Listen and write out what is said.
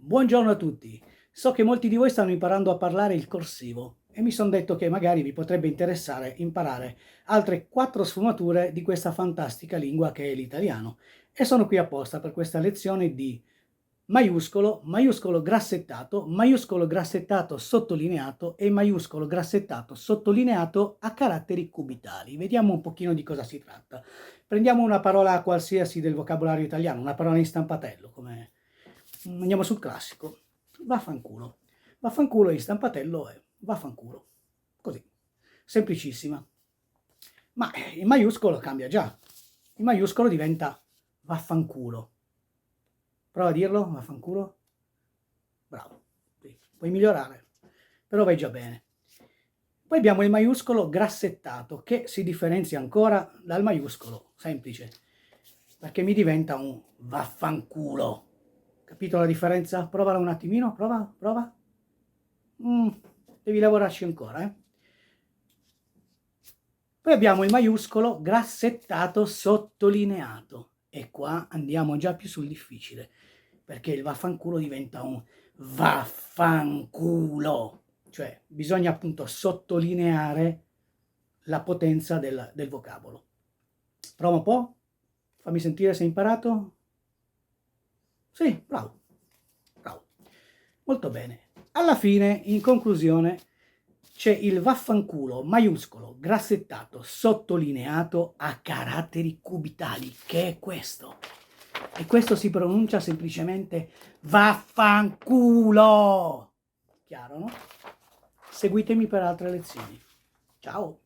Buongiorno a tutti. So che molti di voi stanno imparando a parlare il corsivo e mi son detto che magari vi potrebbe interessare imparare altre 4 sfumature di questa fantastica lingua che è l'italiano. E sono qui apposta per questa lezione di maiuscolo, maiuscolo grassettato sottolineato e maiuscolo grassettato sottolineato a caratteri cubitali. Vediamo un pochino di cosa si tratta. Prendiamo una parola qualsiasi del vocabolario italiano, una parola in stampatello, come andiamo sul classico. Vaffanculo. Vaffanculo in stampatello è vaffanculo. Così. Semplicissima. Ma in maiuscolo cambia già. In maiuscolo diventa vaffanculo. Prova a dirlo, vaffanculo. Bravo. Sì, puoi migliorare, però vai già bene. Poi abbiamo il maiuscolo grassettato, che si differenzia ancora dal maiuscolo semplice, perché mi diventa un vaffanculo. Capito la differenza? Provala un attimino, prova. Devi lavorarci ancora, eh. Poi abbiamo il maiuscolo grassettato sottolineato e qua andiamo già più sul difficile, perché il vaffanculo diventa un vaffanculo, cioè bisogna appunto sottolineare la potenza del vocabolo. Prova un po', fammi sentire se hai imparato. Sì, bravo, bravo, molto bene. Alla fine, in conclusione, c'è il vaffanculo maiuscolo, grassettato, sottolineato a caratteri cubitali, che è questo. E questo si pronuncia semplicemente vaffanculo. Chiaro, no? Seguitemi per altre lezioni. Ciao!